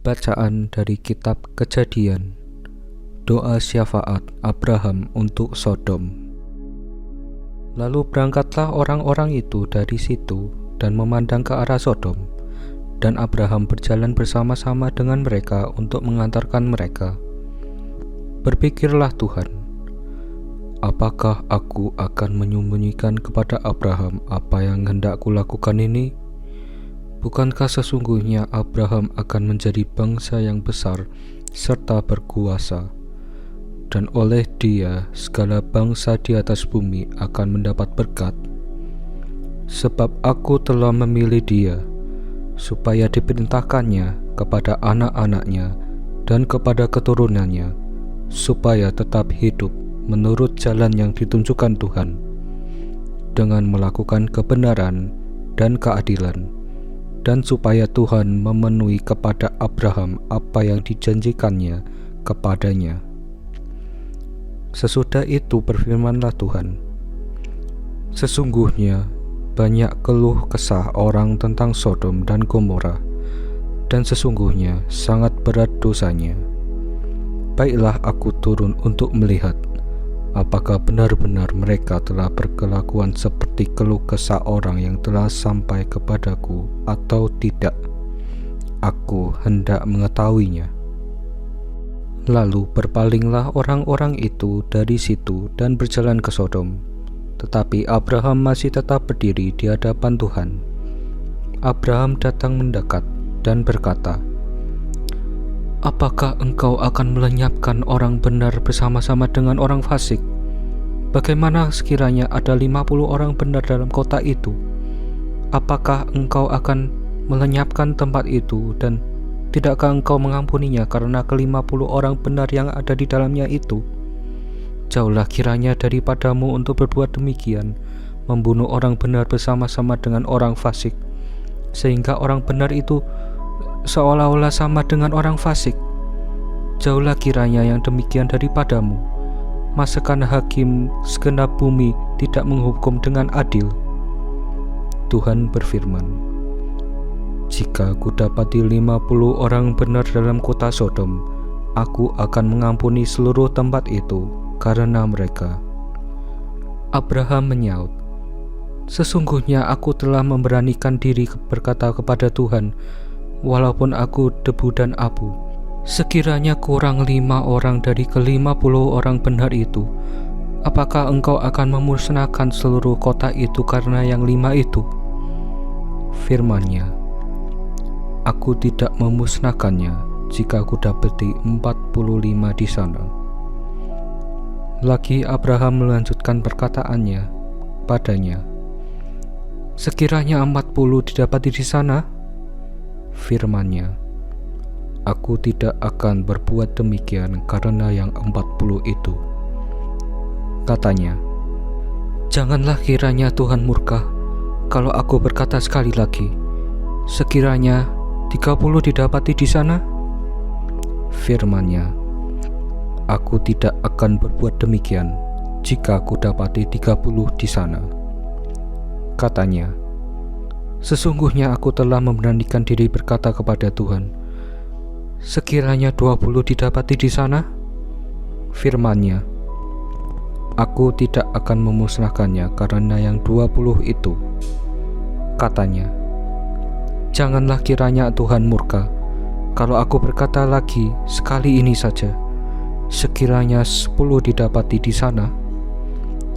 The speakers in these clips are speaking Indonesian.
Bacaan dari Kitab Kejadian. Doa syafaat Abraham untuk Sodom. Lalu berangkatlah orang-orang itu dari situ dan memandang ke arah Sodom, dan Abraham berjalan bersama-sama dengan mereka untuk mengantarkan mereka. Berpikirlah Tuhan, apakah aku akan menyembunyikan kepada Abraham apa yang hendak kulakukan ini? Bukankah sesungguhnya Abraham akan menjadi bangsa yang besar serta berkuasa, dan oleh dia segala bangsa di atas bumi akan mendapat berkat? Sebab aku telah memilih dia, supaya diperintahkannya kepada anak-anaknya dan kepada keturunannya, supaya tetap hidup menurut jalan yang ditunjukkan Tuhan, dengan melakukan kebenaran dan keadilan, dan supaya Tuhan memenuhi kepada Abraham apa yang dijanjikannya kepadanya. Sesudah itu berfirmanlah Tuhan, sesungguhnya banyak keluh kesah orang tentang Sodom dan Gomora, dan sesungguhnya sangat berat dosanya. Baiklah aku turun untuk melihat apakah benar-benar mereka telah berkelakuan seperti keluh kesah orang yang telah sampai kepadaku atau tidak. Aku hendak mengetahuinya. Lalu berpalinglah orang-orang itu dari situ dan berjalan ke Sodom. Tetapi Abraham masih tetap berdiri di hadapan Tuhan. Abraham datang mendekat dan berkata, apakah engkau akan melenyapkan orang benar bersama-sama dengan orang fasik? Bagaimana sekiranya ada 50 orang benar dalam kota itu? Apakah engkau akan melenyapkan tempat itu, dan tidakkah engkau mengampuninya karena ke-50 orang benar yang ada di dalamnya itu? Jauhlah kiranya daripadamu untuk berbuat demikian, membunuh orang benar bersama-sama dengan orang fasik, sehingga orang benar itu seolah-olah sama dengan orang fasik. Jauhlah kiranya yang demikian daripadamu. Masakan hakim segenap bumi tidak menghukum dengan adil? Tuhan berfirman, jika kudapati 50 orang benar dalam kota Sodom, aku akan mengampuni seluruh tempat itu karena mereka. Abraham menyaut, sesungguhnya aku telah memberanikan diri berkata kepada Tuhan, walaupun aku debu dan abu, sekiranya kurang 5 orang dari ke-50 orang benar itu, apakah engkau akan memusnahkan seluruh kota itu karena yang 5 itu? Firman-Nya, aku tidak memusnahkannya jika aku dapati 45 di sana. Lagi Abraham melanjutkan perkataannya padanya, sekiranya 40 didapati di sana? Firman-Nya, aku tidak akan berbuat demikian karena yang 40 itu. Katanya, janganlah kiranya Tuhan murka kalau aku berkata sekali lagi, sekiranya 30 didapati di sana? Firman-Nya, aku tidak akan berbuat demikian jika aku dapati 30 di sana. Katanya, sesungguhnya aku telah memberanikan diri berkata kepada Tuhan, sekiranya 20 didapati di sana? Firman-Nya, aku tidak akan memusnahkannya karena yang 20 itu. Katanya, janganlah kiranya Tuhan murka kalau aku berkata lagi sekali ini saja, sekiranya 10 didapati di sana?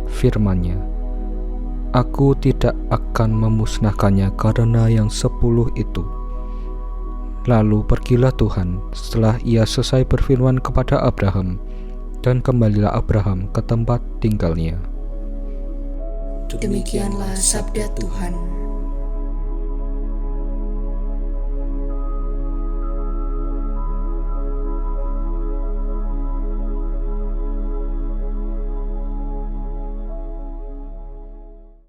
Firman-Nya, aku tidak akan memusnahkannya karena yang 10 itu. Lalu pergilah Tuhan setelah ia selesai berfirman kepada Abraham, dan kembalilah Abraham ke tempat tinggalnya. Demikianlah sabda Tuhan.